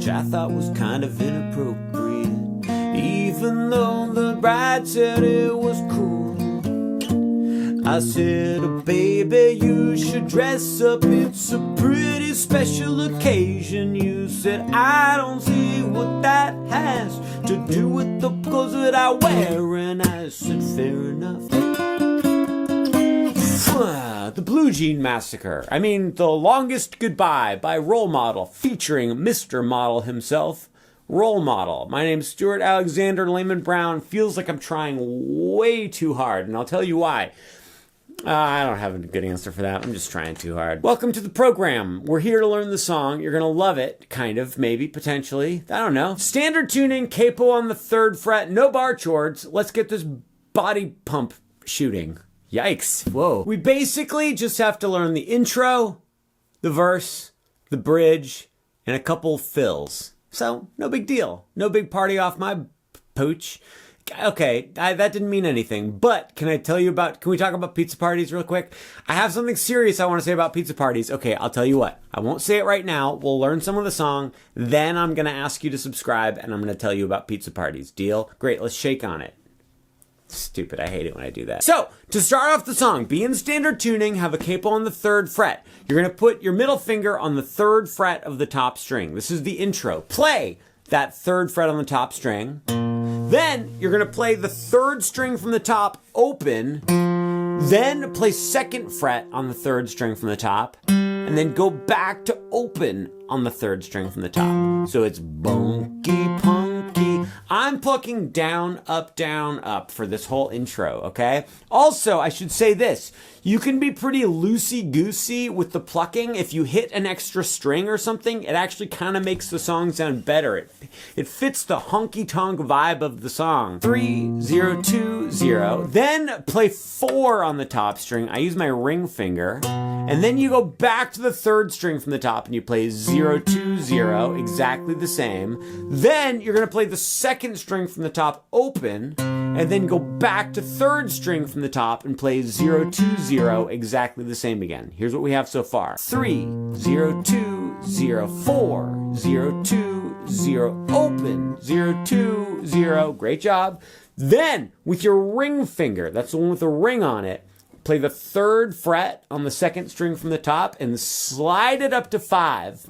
which I thought was kind of inappropriate, even though the bride said it was cool. I said, oh, baby, you should dress up, it's a pretty special occasion. You said, I don't see what that has to do with the clothes that I wear. And I said, fair enough. The Blue Jean Massacre. I mean, The Longest Goodbye by Role Model, featuring Mr. Model himself, Role Model. My name's Stuart Alexander Lehman-brown. Feels like I'm trying way too hard, and I'll tell you why. I don't have a good answer for that. I'm just trying too hard. Welcome to the program. We're here to learn the song. You're going to love it, kind of, maybe, potentially. I don't know. Standard tuning, capo on the 3rd fret, no bar chords. Let's get this body pump shooting. Yikes. Whoa. We basically just have to learn the intro, the verse, the bridge, and a couple fills. So, no big deal. No big party off my pooch. Okay, that didn't mean anything, but can we talk about pizza parties real quick? I have something serious I want to say about pizza parties. Okay, I'll tell you what. I won't say it right now. We'll learn some of the song. Then I'm going to ask you to subscribe, and I'm going to tell you about pizza parties. Deal? Great, let's shake on it. Stupid, I hate it when I do that. So, to start off the song, be in standard tuning, have a capo on the 3rd fret. You're going to put your middle finger on the 3rd fret of the top string. This is the intro. Play that 3rd fret on the top string. Then you're going to play the 3rd string from the top open, then play 2nd fret on the 3rd string from the top, and then go back to open on the 3rd string from the top. So it's bunky punky. I'm plucking down, up for this whole intro, okay? Also, I should say this. You can be pretty loosey-goosey with the plucking. If you hit an extra string or something, it actually kind of makes the song sound better. It fits the honky-tonk vibe of the song. 3, 0, 2, 0. Then play 4 on the top string. I use my ring finger. And then you go back to the 3rd string from the top and you play 0, 2, 0, exactly the same. Then you're going to play the 2nd string from the top open, and then go back to 3rd string from the top and play 0, 2, 0, exactly the same again. Here's what we have so far. 3, 0, 2, 0, 4, 0, 2, 0, open, 0, 2, 0. Great job. Then, with your ring finger, that's the one with the ring on it, play the 3rd fret on the 2nd string from the top and slide it up to 5.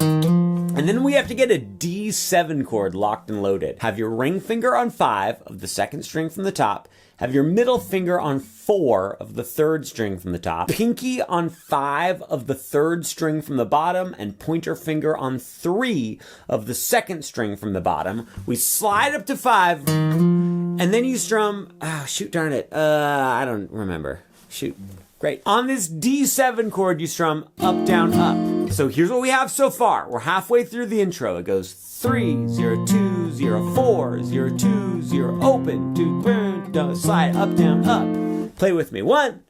And then we have to get a D7 chord locked and loaded. Have your ring finger on 5 of the 2nd string from the top. Have your middle finger on 4 of the 3rd string from the top. Pinky on 5 of the 3rd string from the bottom. And pointer finger on 3 of the 2nd string from the bottom. We slide up to 5. And then you strum... Oh, shoot, darn it. I don't remember. Shoot. Great. On this D7 chord, you strum up, down, up. So here's what we have so far. We're halfway through the intro. It goes 3, 0, 2, 0, 4, 0, 2, 0, open, 2, burn, slide, up, down, up. Play with me. 1,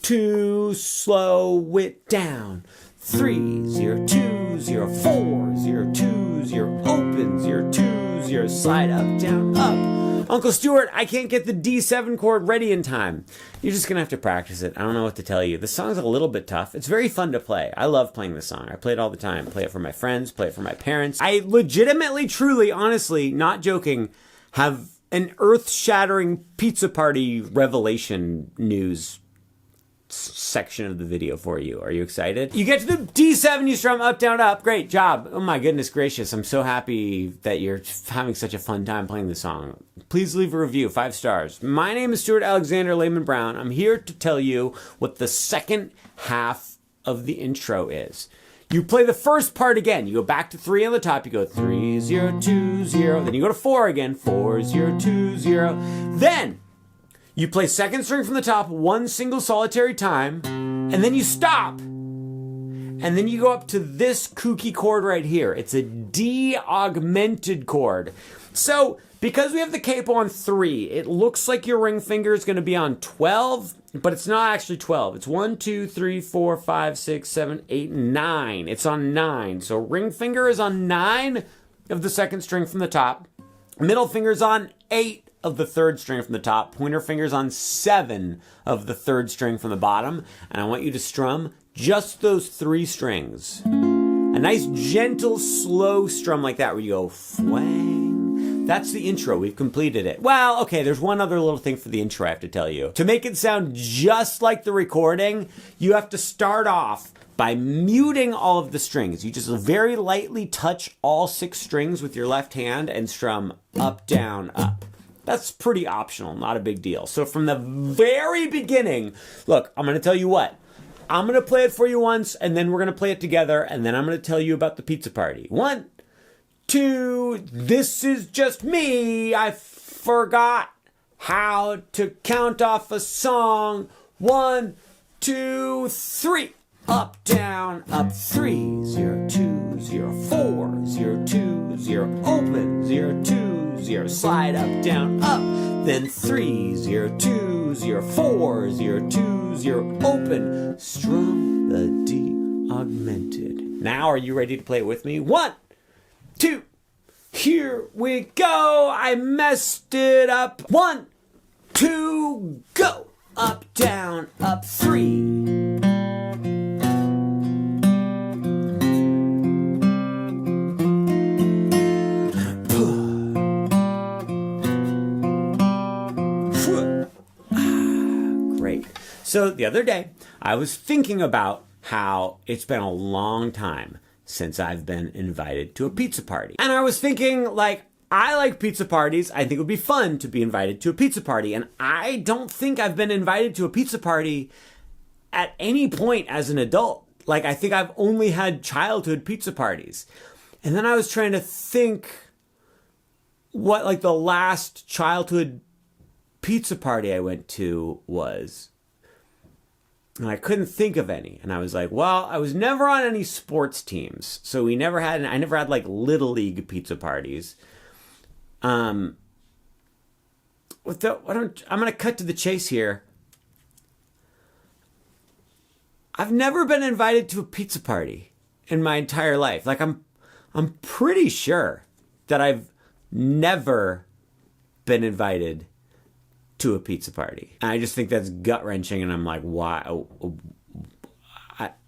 2, slow it down. 3, 0, 2, 0, 4, 0, 2, 0, open, 0, 2, 0, slide, up, down, up. Uncle Stuart, I can't get the D7 chord ready in time. You're just going to have to practice it. I don't know what to tell you. The song's a little bit tough. It's very fun to play. I love playing this song. I play it all the time. Play it for my friends, play it for my parents. I legitimately, truly, honestly, not joking, have an earth-shattering pizza party revelation news section of the video for you. Are you excited? You get to the D7, you strum up, down, up. Great job. Oh my goodness gracious. I'm so happy that you're having such a fun time playing this song. Please leave a review, 5 stars. My name is Stuart Alexander Lehman-brown. I'm here to tell you what the second half of the intro is. You play the first part again. You go back to 3 on the top. You go 3, 0, 2, 0. Then you go to 4 again. 4, 0, 2, 0. Then you play 2nd string from the top 1 single solitary time, and then you stop. And then you go up to this kooky chord right here. It's a D augmented chord. So, because we have the capo on 3, it looks like your ring finger is going to be on 12, but it's not actually 12. It's 1, 2, 3, 4, 5, 6, 7, 8, 9. It's on 9. So ring finger is on 9 of the 2nd string from the top. Middle finger's on 8 of the 3rd string from the top. Pointer finger's on 7 of the 3rd string from the bottom. And I want you to strum just those 3 strings. And nice, gentle, slow strum like that where you go fwang. That's the intro. We've completed it. Well, okay, there's one other little thing for the intro I have to tell you. To make it sound just like the recording, you have to start off by muting all of the strings. You just very lightly touch all 6 strings with your left hand and strum up, down, up. That's pretty optional, not a big deal. So from the very beginning, look, I'm going to tell you what. I'm going to play it for you once, and then we're going to play it together, and then I'm going to tell you about the pizza party. 1, 2, this is just me. I forgot how to count off a song. 1, 2, 3. Up, down, up, 3, 0, 2, 0, 4, 0, 2, 0, open, 0, 2, 0, slide, up, down, up, then 3, 0, 2, 0, 4, 0, 2, 0, open, strum the D augmented. Now are you ready to play it with me? 1, 2, here we go, I messed it up. 1, 2, go, up, down, up, 3. So the other day, I was thinking about how it's been a long time since I've been invited to a pizza party. And I was thinking, like, I like pizza parties. I think it would be fun to be invited to a pizza party. And I don't think I've been invited to a pizza party at any point as an adult. Like, I think I've only had childhood pizza parties. And then I was trying to think what, like, the last childhood pizza party I went to was. And I couldn't think of any. And I was like, well, I was never on any sports teams. So I never had like little league pizza parties. I'm going to cut to the chase here. I've never been invited to a pizza party in my entire life. Like I'm pretty sure that I've never been invited to a pizza party. And I just think that's gut-wrenching, and I'm like, why?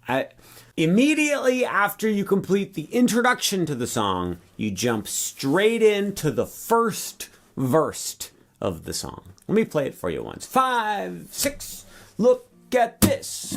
I immediately after you complete the introduction to the song, you jump straight into the first verse of the song. Let me play it for you once. 5, 6, look at this.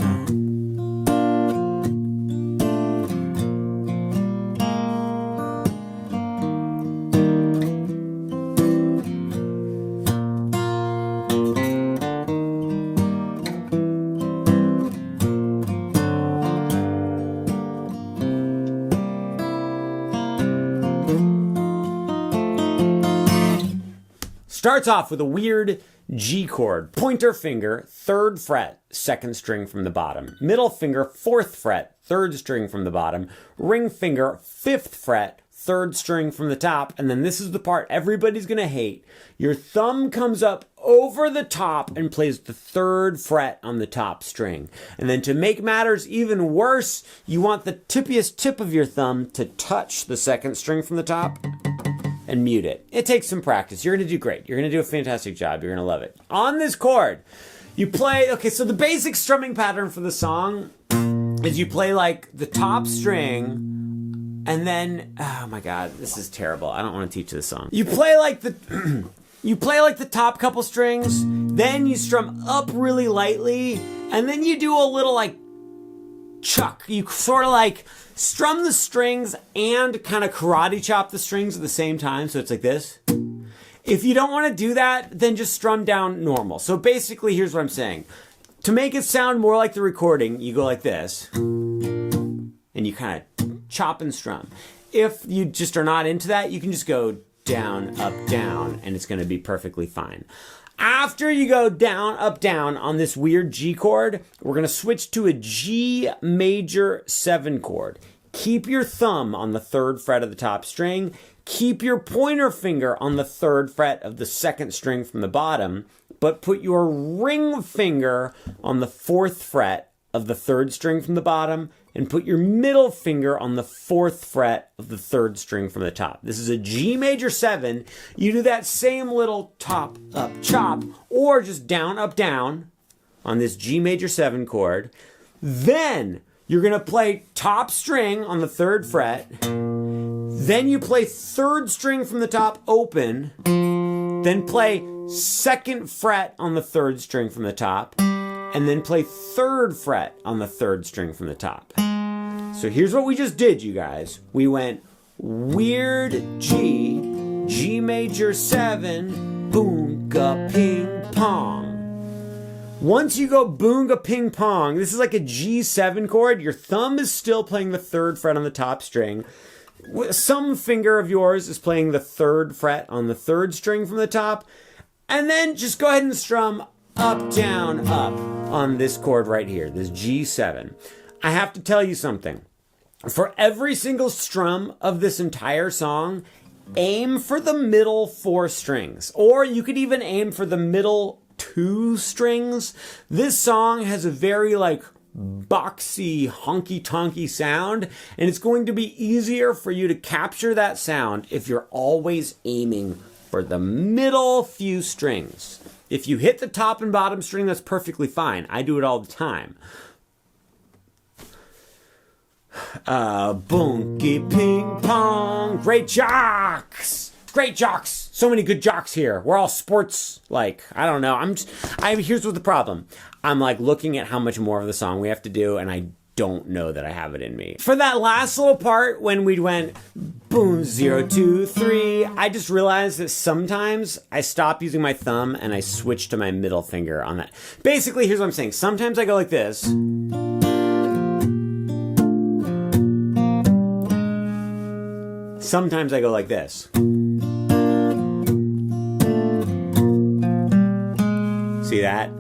Starts off with a weird G chord. Pointer finger, 3rd fret, 2nd string from the bottom. Middle finger, 4th fret, 3rd string from the bottom. Ring finger, 5th fret, 3rd string from the top. And then this is the part everybody's going to hate. Your thumb comes up over the top and plays the 3rd fret on the top string. And then to make matters even worse, you want the tippiest tip of your thumb to touch the 2nd string from the top and mute it. It takes some practice. You're going to do great. You're going to do a fantastic job. You're going to love it. On this chord, you play, okay, so the basic strumming pattern for the song is you play like the top string and then, oh my God, this is terrible. I don't want to teach this song. You play like the, you play like the top couple strings, then you strum up really lightly, and then you do a little like chuck. You sort of like strum the strings and kind of karate chop the strings at the same time. So it's like this. If you don't want to do that, then just strum down normal. So basically, here's what I'm saying. To make it sound more like the recording, you go like this. And you kind of chop and strum. If you just are not into that, you can just go down, up, down, and it's going to be perfectly fine. After you go down, up, down on this weird G chord, we're going to switch to a G major 7 chord. Keep your thumb on the 3rd fret of the top string. Keep your pointer finger on the 3rd fret of the 2nd string from the bottom, but put your ring finger on the 4th fret of the 3rd string from the bottom, and put your middle finger on the 4th fret of the 3rd string from the top. This is a G major 7. You do that same little top, up, chop, or just down, up, down on this G major 7 chord. Then you're going to play top string on the 3rd fret. Then you play 3rd string from the top open. Then play 2nd fret on the 3rd string from the top. And then play 3rd fret on the 3rd string from the top. So here's what we just did, you guys. We went weird G, G major 7, boonga ping pong. Once you go boonga ping pong, this is like a G7 chord. Your thumb is still playing the 3rd fret on the top string. Some finger of yours is playing the 3rd fret on the 3rd string from the top. And then just go ahead and strum up, down, up on this chord right here, this G7. I have to tell you something. For every single strum of this entire song, aim for the middle 4 strings. Or you could even aim for the middle 2 strings. This song has a very boxy, honky-tonky sound, and it's going to be easier for you to capture that sound if you're always aiming for the middle few strings. If you hit the top and bottom string, that's perfectly fine. I do it all the time. Boonky ping pong. Great jocks. Great jocks. So many good jocks here. We're all sports I don't know. Here's what the problem. I'm looking at how much more of the song we have to do, and I don't know that I have it in me. For that last little part when we went boom 0 2 3, I just realized that sometimes I stop using my thumb and I switch to my middle finger on that. Basically, here's what I'm saying. Sometimes I go like this. Sometimes I go like this. See that?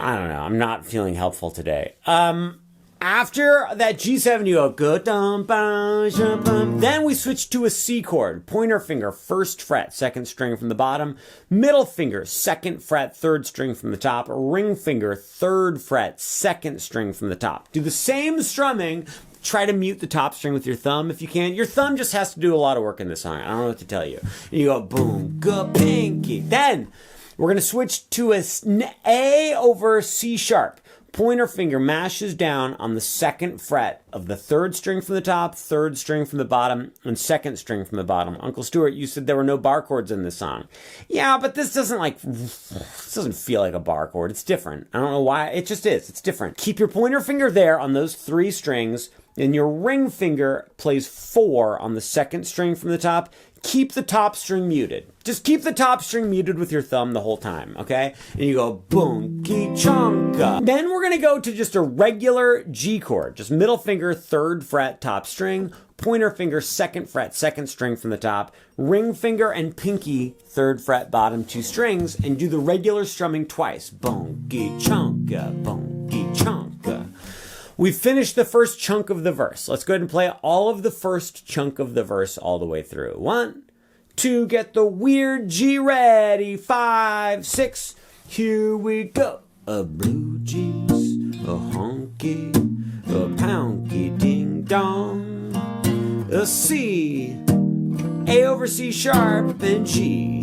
I don't know. I'm not feeling helpful today. After that G7, you go go dum bum shum bum. Then we switch to a C chord. Pointer finger, 1st fret, 2nd string from the bottom. Middle finger, 2nd fret, 3rd string from the top. Ring finger, 3rd fret, 2nd string from the top. Do the same strumming. Try to mute the top string with your thumb if you can. Your thumb just has to do a lot of work in this song. I don't know what to tell you. And you go boom, ga pinky. Then we're going to switch to A over C sharp. Pointer finger mashes down on the 2nd fret of the 3rd string from the top, 3rd string from the bottom, and 2nd string from the bottom. Uncle Stuart, you said there were no bar chords in this song. Yeah, but this doesn't feel like a bar chord. It's different. I don't know why. It just is. It's different. Keep your pointer finger there on those 3 strings, and your ring finger plays 4 on the 2nd string from the top. Keep the top string muted. Just keep the top string muted with your thumb the whole time, okay? And you go boonky chonka. Then we're gonna go to just a regular G chord. Just middle finger, 3rd fret, top string. Pointer finger, 2nd fret, 2nd string from the top. Ring finger and pinky, 3rd fret, bottom 2 strings. And do the regular strumming twice. Boonky chonka, boonky chonka. We've finished the first chunk of the verse. Let's go ahead and play all of the first chunk of the verse all the way through. 1, 2, get the weird G ready. 5, 6, here we go. A blue jeans, a honky, a pounky ding dong. A C, A over C sharp, and G.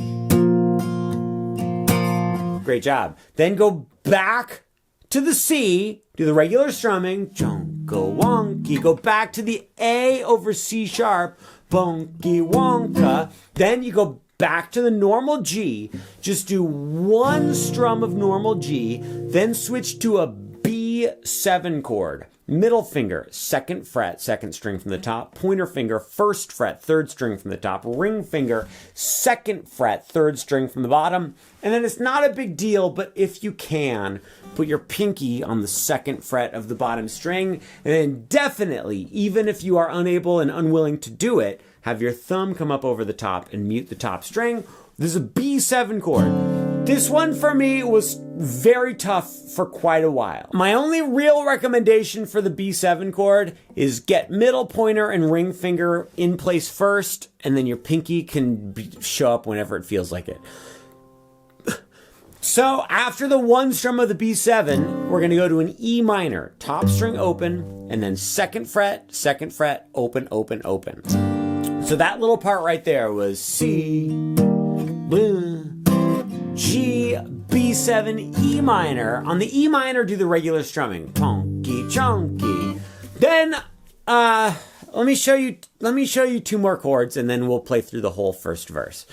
Great job. Then go back to the C, do the regular strumming, jonko wonky, go back to the A over C sharp, bonky wonka. Then you go back to the normal G, just do 1 strum of normal G, then switch to a B7 chord. Middle finger, 2nd fret, 2nd string from the top. Pointer finger, 1st fret, 3rd string from the top. Ring finger, 2nd fret, 3rd string from the bottom. And then it's not a big deal, but if you can, put your pinky on the 2nd fret of the bottom string. And then definitely, even if you are unable and unwilling to do it, have your thumb come up over the top and mute the top string. This is a B7 chord. This one for me was very tough for quite a while. My only real recommendation for the B7 chord is get middle pointer and ring finger in place first, and then your pinky can show up whenever it feels like it. So after the 1 strum of the B7, we're gonna go to an E minor, top string open, and then 2nd fret, open, open, open. So that little part right there was C, G, B7, E minor. On the E minor, do the regular strumming. Pong, chunky. Then, let me show you two more chords, and then we'll play through the whole first verse.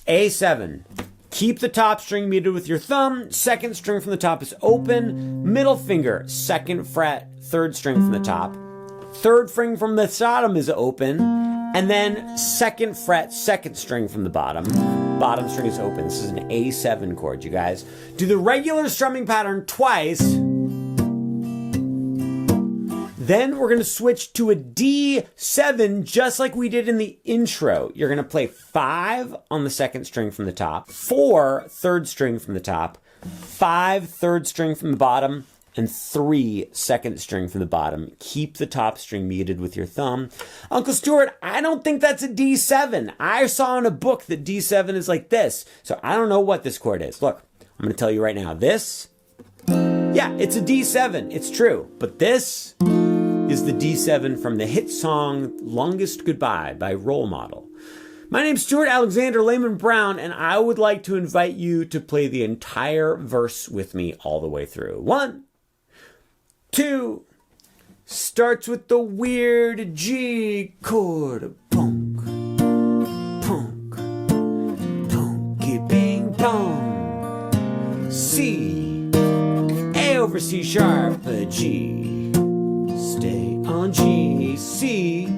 A7. Keep the top string muted with your thumb. Second string from the top is open. Middle finger, second fret, third string from the top. Third string from the bottom is open. And then second fret, second string from the bottom. Bottom string is open. This is an A7 chord, you guys. Do the regular strumming pattern twice. Then we're going to switch to a D7, just like we did in the intro. You're going to play 5 on the second string from the top, 4 third string from the top, 5 third string from the bottom, and 3 second string from the bottom. Keep the top string muted with your thumb. Uncle Stuart, I don't think that's a D7. I saw in a book that D7 is like this. So I don't know what this chord is. Look, I'm going to tell you right now. This, yeah, it's a D7. It's true. But this is the D7 from the hit song Longest Goodbye by Role Model. My name's Stuart Alexander Lehman-brown, and I would like to invite you to play the entire verse with me all the way through. 1, 2, starts with the weird G chord. Punk, punk, punky bing bong. C, A over C sharp, G. Stay on G, C,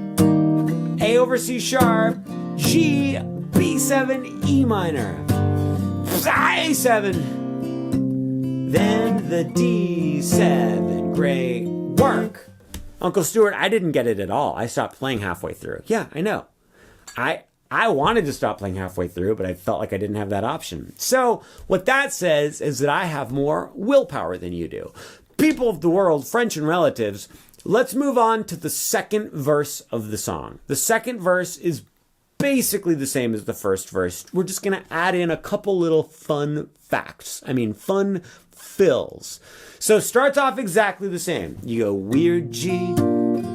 A over C sharp, G, B7, E minor, A7, then the D7. Great work. Uncle Stuart, I didn't get it at all. I stopped playing halfway through. Yeah, I know. I wanted to stop playing halfway through, but I felt like I didn't have that option. So what that says is that I have more willpower than you do. People of the world, French and relatives, let's move on to the second verse of the song. The second verse is basically the same as the first verse. We're just going to add in a couple little fun facts. Fun fills. So starts off exactly the same. You go weird G,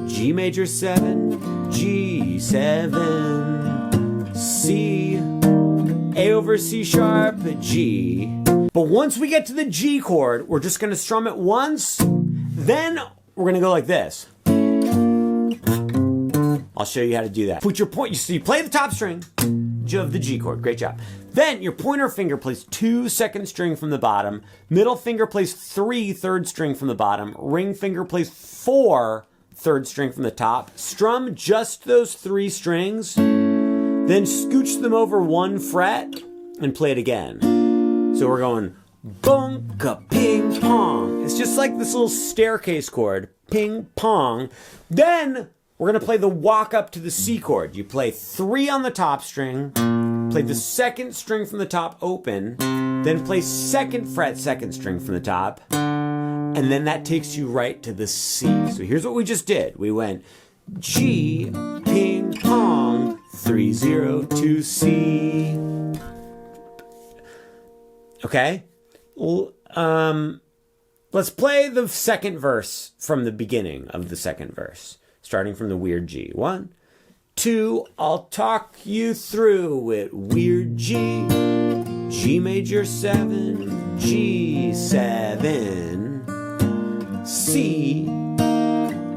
G major 7, G7, C, A over C sharp, G. But once we get to the G chord, we're just going to strum it once. Then we're going to go like this. I'll show you how to do that. Put your point, so you play the top string of the G chord. Great job. Then your pointer finger plays 2 second string from the bottom. Middle finger plays 3 third string from the bottom. Ring finger plays 4 third string from the top. Strum just those 3 strings. Then scooch them over 1 fret and play it again. So we're going bunka ping pong. It's just like this little staircase chord. Ping pong. Then we're going to play the walk up to the C chord. You play 3 on the top string, play the second string from the top open, then play second fret, second string from the top, and then that takes you right to the C. So here's what we just did. We went G, ping pong, 3, 0, 2, C. Okay? Well, let's play the second verse from the beginning of the second verse. Starting from the weird G. 1, 2, I'll talk you through it. Weird G, G major 7, G7, C,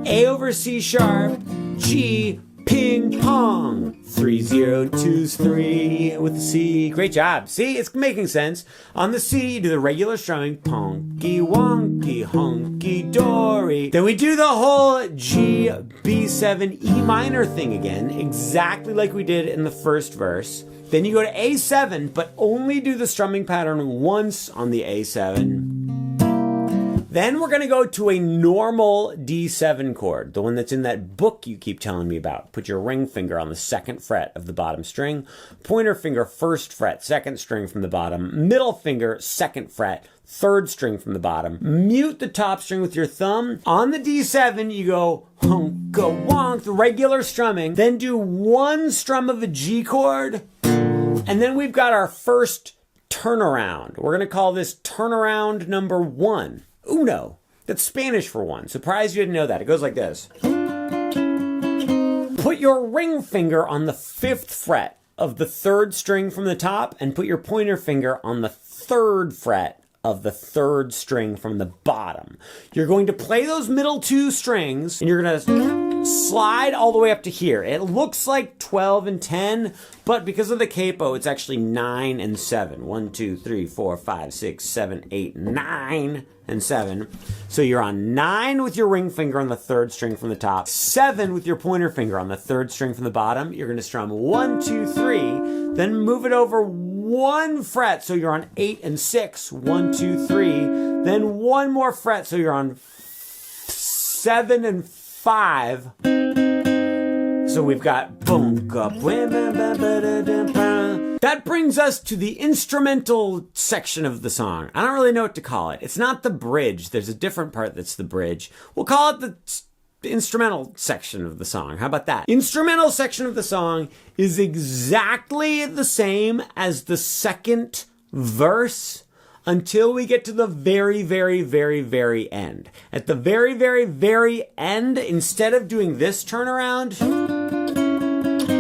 A over C sharp, G, ping pong. 3, 0, 2, 3 with the C. Great job. See, it's making sense. On the C, you do the regular strumming. Ponky, wonky, honky, dory. Then we do the whole G, B7, E minor thing again, exactly like we did in the first verse. Then you go to A7, but only do the strumming pattern once on the A7. Then we're going to go to a normal D7 chord, the one that's in that book you keep telling me about. Put your ring finger on the second fret of the bottom string, pointer finger first fret, second string from the bottom, middle finger second fret, third string from the bottom. Mute the top string with your thumb. On the D7, you go honka wonk, the regular strumming. Then do 1 strum of a G chord, and then we've got our first turnaround. We're going to call this turnaround number 1. Uno. That's Spanish for 1. Surprised you didn't know that. It goes like this. Put your ring finger on the 5th fret of the 3rd string from the top and put your pointer finger on the 3rd fret of the third string from the bottom. You're going to play those middle two strings, and you're going to slide all the way up to here. It looks like 12 and 10, but because of the capo, it's actually 9 and 7. 1, 2, 3, 4, 5, 6, 7, 8, 9 and 7. So you're on 9 with your ring finger on the third string from the top, 7 with your pointer finger on the third string from the bottom. You're going to strum 1, 2, 3, then move it over 1 fret, so you're on 8 and 6. 1, 2, 3. Then 1 more fret, so you're on 7 and 5. So we've got boom, that brings us to the instrumental section of the song. I don't really know what to call it. It's not the bridge. There's a different part that's the bridge. We'll call it the instrumental section of the song. How about that? Instrumental section of the song is exactly the same as the second verse until we get to the very, very, very, very end. At the very, very, very end, instead of doing this turnaround,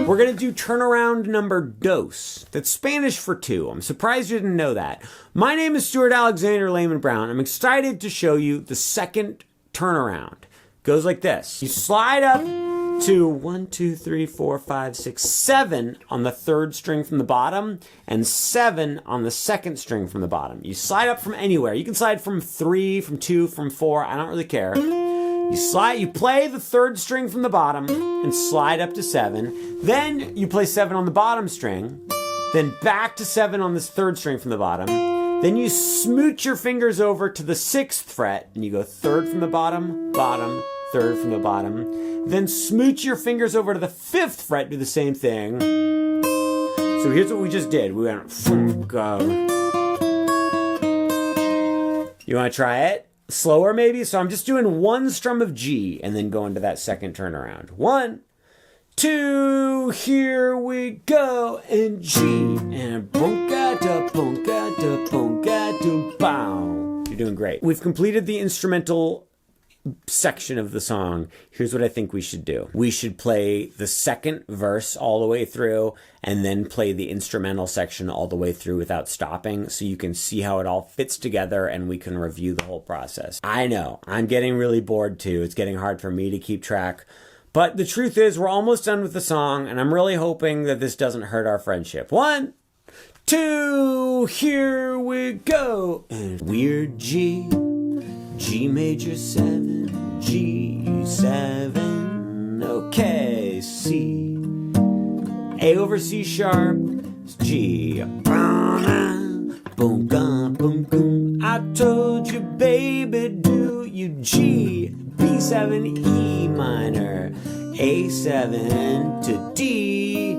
we're going to do turnaround number dos. That's Spanish for 2. I'm surprised you didn't know that. My name is Stuart Alexander Lehman-brown. I'm excited to show you the second turnaround. Goes like this. You slide up to 1, 2, 3, 4, 5, 6, 7 on the third string from the bottom and 7 on the second string from the bottom. You slide up from anywhere. You can slide from 3, from 2, from 4. I don't really care. You play the third string from the bottom and slide up to 7. Then you play 7 on the bottom string. Then back to 7 on this third string from the bottom. Then you smooch your fingers over to the 6th fret and you go third from the bottom, bottom, third from the bottom. Then smooch your fingers over to the 5th fret, do the same thing. So here's what we just did. We went, go. You want to try it? Slower maybe? So I'm just doing 1 strum of G and then going to that second turnaround. 1, 2, here we go, and G, and bunka da bunka da bunka da bow. You're doing great. We've completed the instrumental section of the song. Here's what I think we should do. We should play the second verse all the way through and then play the instrumental section all the way through without stopping so you can see how it all fits together and we can review the whole process. I know, I'm getting really bored too. It's getting hard for me to keep track. But the truth is, we're almost done with the song, and I'm really hoping that this doesn't hurt our friendship. 1, 2, here we go. And weird G, G major 7, G7, okay, C, A over C sharp, G, boom, boom, boom. I told you, baby, do you G, B7, E minor, A7 to D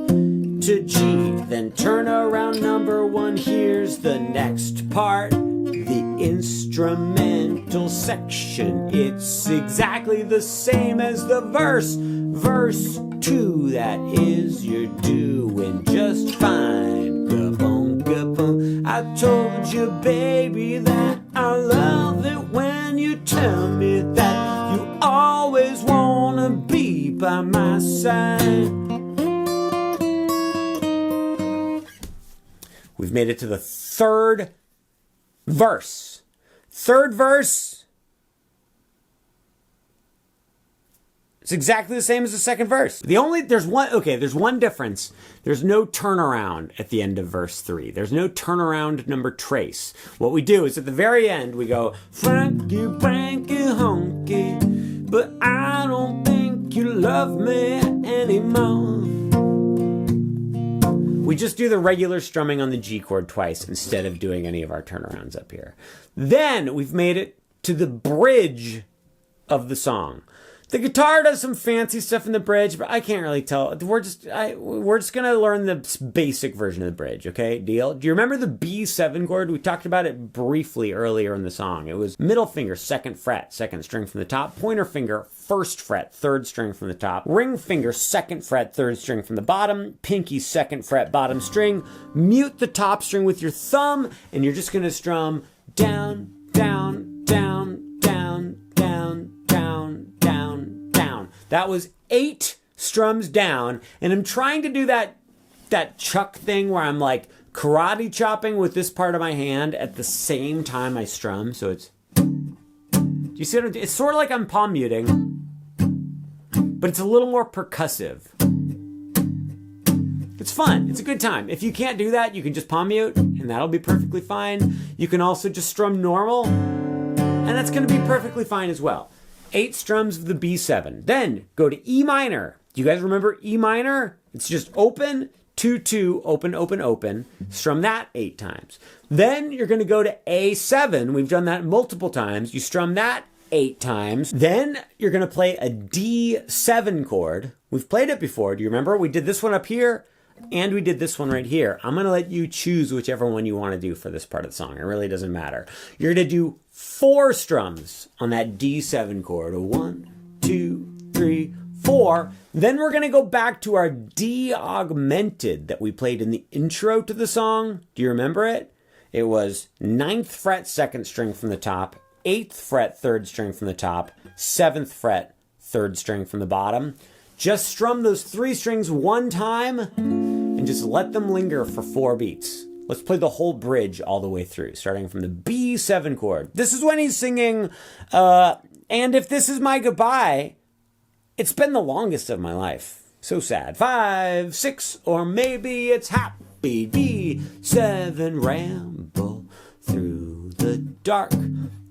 to G. Then turn around number 1. Here's the next part, the instrumental section. It's exactly the same as the verse. Verse 2, that is, you're doing just fine. Ga-boom, ga-boom. I told you, baby, that I love it when you tell me that you always wanna be by my side. We've made it to the third verse. Third verse. It's exactly the same as the second verse. There's one difference. There's no turnaround at the end of verse 3. There's no turnaround number trace. What we do is at the very end, we go, Frankie, Frankie, honky, but I don't think you love me anymore. We just do the regular strumming on the G chord twice instead of doing any of our turnarounds up here. Then we've made it to the bridge of the song. The guitar does some fancy stuff in the bridge, but I can't really tell. We're just gonna learn the basic version of the bridge, okay? Deal? Do you remember the B7 chord? We talked about it briefly earlier in the song. It was middle finger, 2nd fret, 2nd string from the top. Pointer finger, 1st fret, 3rd string from the top. Ring finger, 2nd fret, 3rd string from the bottom. Pinky, 2nd fret, bottom string. Mute the top string with your thumb, and you're just gonna strum down, down, down, down, down, down, down, down. That was 8 strums down, and I'm trying to do that Chuck thing where I'm like karate chopping with this part of my hand at the same time I strum. So it's, do you see what I'm doing? It's sort of like I'm palm muting, but it's a little more percussive. It's fun. It's a good time. If you can't do that, you can just palm mute, and that'll be perfectly fine. You can also just strum normal, and that's going to be perfectly fine as well. 8 strums of the B7. Then go to E minor. Do you guys remember E minor? It's just open, 2, 2, open, open, open. Strum that 8 times. Then you're going to go to A7. We've done that multiple times. You strum that 8 times. Then you're going to play a D7 chord. We've played it before. Do you remember? We did this one up here, and we did this one right here. I'm going to let you choose whichever one you want to do for this part of the song. It really doesn't matter. You're going to do 4 strums on that D7 chord. 1, 2, 3, 4. Then we're going to go back to our D augmented that we played in the intro to the song. Do you remember it? It was 9th fret 2nd string from the top, 8th fret 3rd string from the top, 7th fret 3rd string from the bottom. Just strum those 3 strings one time and just let them linger for 4 beats. Let's play the whole bridge all the way through, starting from the B7 chord. This is when he's singing, and if this is my goodbye, it's been the longest of my life. So sad. 5, 6, or maybe it's happy. D7 ramble through the dark.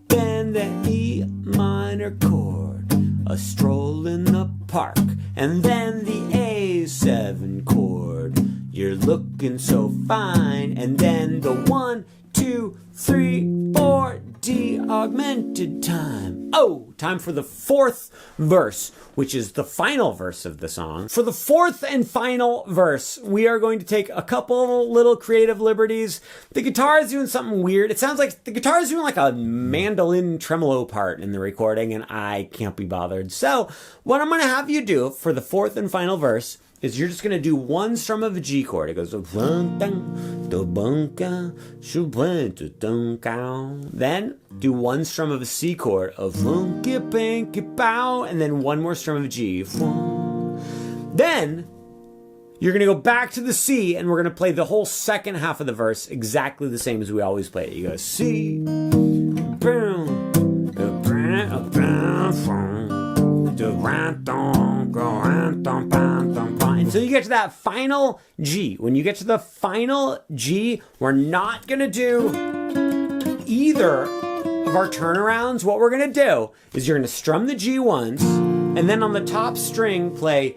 Then the E minor chord, a stroll in the park. And then the A7 chord, you're looking so fine. And then the 1, 2, 3, 4, D augmented time. Oh, time for the 4th verse, which is the final verse of the song. For the 4th and final verse, we are going to take a couple little creative liberties. The guitar is doing something weird. It sounds like the guitar is doing like a mandolin tremolo part in the recording, and I can't be bothered. So what I'm going to have you do for the 4th and final verse is you're just going to do 1 strum of a G chord. It goes, then do 1 strum of a C chord of, and then 1 more strum of a G. Then you're going to go back to the C, and we're going to play the whole second half of the verse exactly the same as we always play it. You go C, until you get to that final G. When you get to the final G, we're not going to do either of our turnarounds. What we're going to do is you're going to strum the G once, and then on the top string play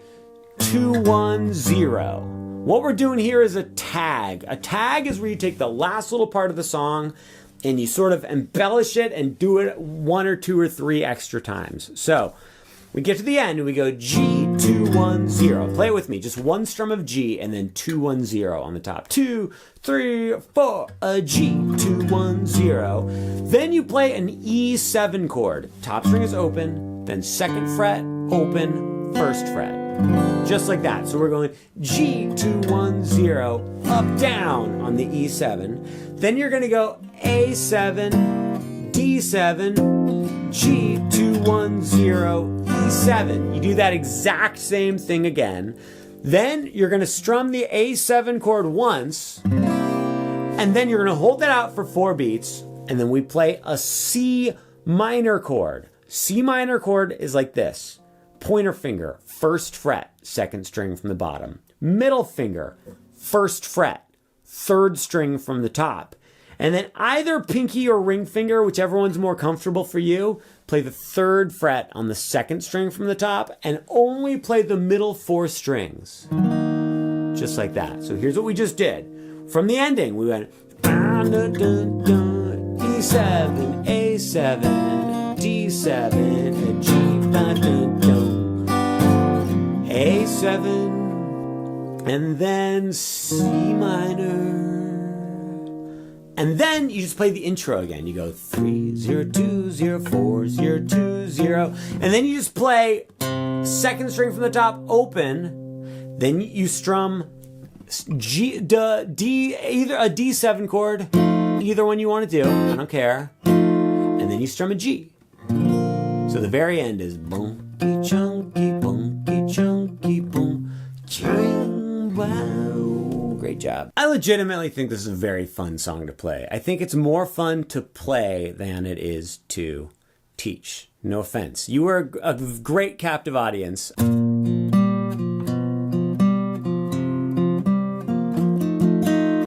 2, 1, 0. What we're doing here is a tag. A tag is where you take the last little part of the song and you sort of embellish it and do it 1 or 2 or 3 extra times. So we get to the end and we go G, 2, 1, 0. Play it with me. Just 1 strum of G and then 2, 1, 0 on the top. 2, 3, 4, a G, 2, 1, 0. Then you play an E7 chord. Top string is open, then 2nd fret, open, 1st fret. Just like that. So we're going G, 2, 1, 0, up, down on the E7. Then you're going to go A7, D7, G, 2, 1, 0, E7. You do that exact same thing again. Then you're going to strum the A7 chord once, and then you're going to hold that out for 4 beats, and then we play a C minor chord. C minor chord is like this. Pointer finger, 1st fret, 2nd string from the bottom. Middle finger, 1st fret, 3rd string from the top. And then either pinky or ring finger, whichever one's more comfortable for you, play the 3rd fret on the 2nd string from the top and only play the middle 4 strings. Just like that. So here's what we just did. From the ending, we went E7, A7, D7, G, A7, and then C minor. And then you just play the intro again. You go 3, 0, 2, 0, 4, 0, 2, 0. And then you just play 2nd string from the top open. Then you strum G, D, either a D7 chord, either one you want to do. I don't care. And then you strum a G. So the very end is bunky chunky boom, ching wow. Great job. I legitimately think this is a very fun song to play. I think it's more fun to play than it is to teach. No offense. You are a great captive audience.